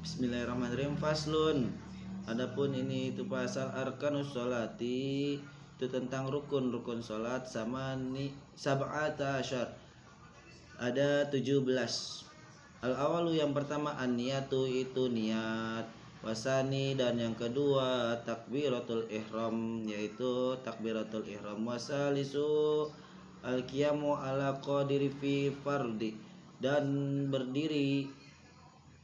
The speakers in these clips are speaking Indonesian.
Bismillahirrahmanirrahim. Faslun. Adapun ini itu pasal arkanus sholati, itu tentang rukun-rukun salat sama ni sab'ata asyar. Ada 17. Al awalu yang pertama an-niyatu itu niat. Wasani dan yang kedua takbiratul ihram yaitu takbiratul ihram. Wasalisu al-qiyamu ala qadiri fi fardi dan berdiri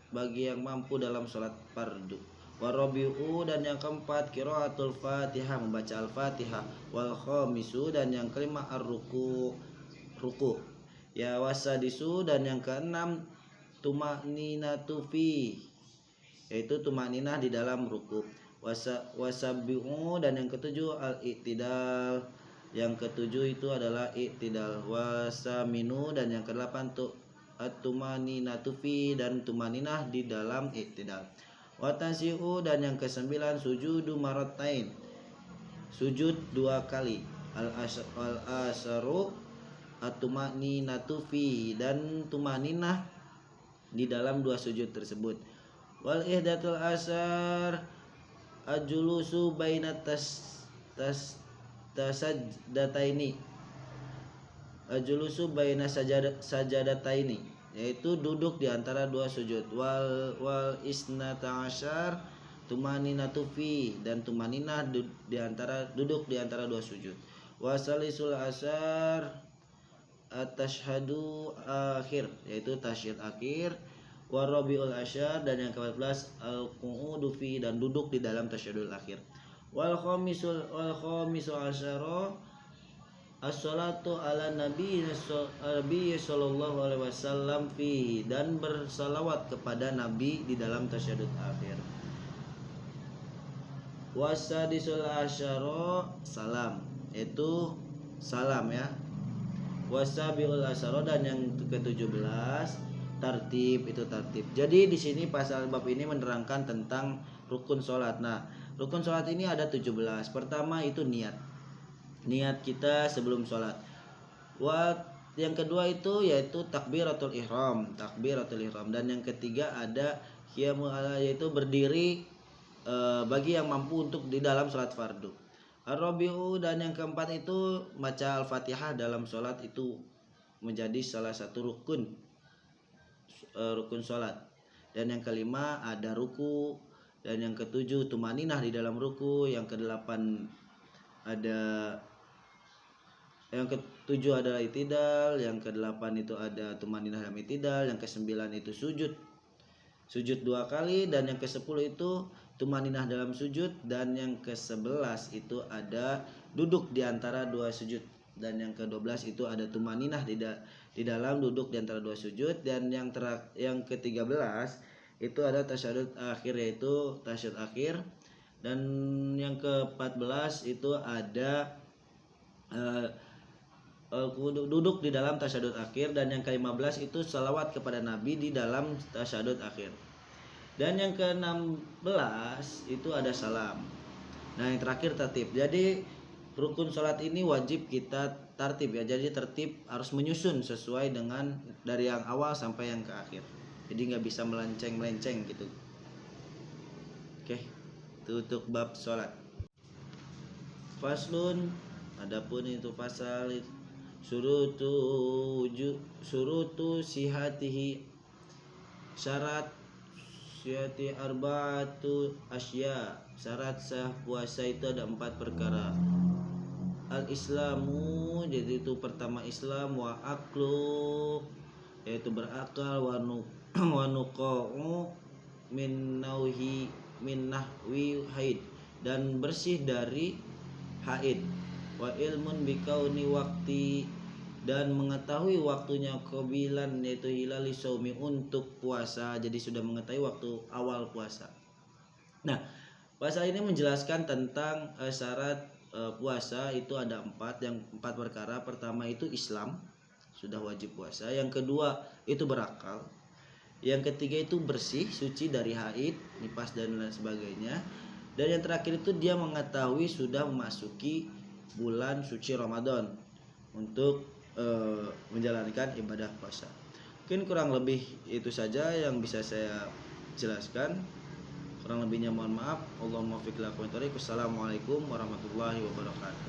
bagi yang mampu dalam sholat fardu. Warabi'u dan yang keempat qiraatul Fatihah membaca Al-Fatihah. Wal khamisu dan yang kelima ar-ruku ya wasadisu dan yang keenam tumaninatu fi yaitu tumaninah di dalam ruku. Wasabi'u dan yang ketujuh al-i'tidal, yang ketujuh itu adalah i'tidal. Wasaminu dan yang kedelapan at-tumaninatu fi dan tumaninah di dalam i'tidal. Watasi'u dan yang kesembilan sujudu maratain, sujud dua kali. Al-asaru at-tumaninatu fi dan tumaninah di dalam dua sujud tersebut. Wal ihdatul asar ajulusu baina tasajdataini, ajulusu baina sajadataini yaitu duduk di antara dua sujud. Wal isnata asyar tumaninatu fi dan tumaninah duduk di antara dua sujud. Wasalisul asar at-tashhadu akhir yaitu tasyahud akhir. Warabiul asyar dan yang ke-14 al-qu'udu fi dan duduk di dalam tasyahudul akhir. Wal khamisu asyara as-salatu ala nabi sallallahu alaihi wasallam fi dan bersalawat kepada nabi di dalam tasyahud akhir. Wasadisul asyara salam itu salam ya. Wasabiul asyara dan yang ke-17 tartib, itu tartib. Jadi di sini pasal bab ini menerangkan tentang rukun sholat. Nah, rukun sholat ini ada 17. Pertama itu niat. Niat kita sebelum sholat. Yang kedua itu yaitu takbiratul ihram, takbiratul ihram. Dan yang ketiga ada qiyamul ala yaitu berdiri bagi yang mampu untuk di dalam sholat fardu. Ar-rabi'u dan yang keempat itu baca Al-Fatihah dalam sholat itu menjadi salah satu rukun sholat. Dan yang kelima ada ruku, dan yang ketujuh tumaninah di dalam ruku, yang kedelapan ada yang ketujuh adalah itidal, yang kedelapan itu ada tumaninah dalam itidal, yang kesembilan itu sujud dua kali, dan yang ke-10 itu tumaninah dalam sujud, dan yang ke-11 itu ada duduk di antara dua sujud, dan yang ke-12 itu ada tumaninah di dalam duduk di antara dua sujud, dan yang ke-13 itu ada tasyahud akhir yaitu tasyahud akhir, dan yang ke-14 itu ada duduk di dalam tasyahud akhir, dan yang ke-15 itu salawat kepada Nabi di dalam tasyahud akhir, dan yang ke-16 itu ada salam. Nah, yang terakhir tertib. Jadi rukun sholat ini wajib kita tertib ya. Jadi tertib harus menyusun sesuai dengan dari yang awal sampai yang ke akhir. Jadi nggak bisa melenceng gitu. Oke, itu untuk bab sholat. Faslun, adapun itu pasal surutu sihatihi, syarat sihati arba'atu asya, syarat sah puasa itu ada 4 perkara. Al-islamu, jadi itu pertama Islam, wa aklu yaitu berakal, wa nuqa'u min nahwi haid dan bersih dari haid. Wa ilmun bikauni wakti dan mengetahui waktunya qabilan yaitu hilali saumi untuk puasa, jadi sudah mengetahui waktu awal puasa. Nah, pasal ini menjelaskan tentang syarat puasa itu ada 4, yang 4 perkara. Pertama itu Islam, sudah wajib puasa. Yang kedua itu berakal. Yang ketiga itu bersih, suci dari haid, nifas dan lain sebagainya. Dan yang terakhir itu dia mengetahui sudah memasuki bulan suci Ramadan untuk menjalankan ibadah puasa. Mungkin kurang lebih itu saja yang bisa saya jelaskan. Kurang lebihnya mohon maaf. Allahumma fiq lakum. Wassalamualaikum warahmatullahi wabarakatuh.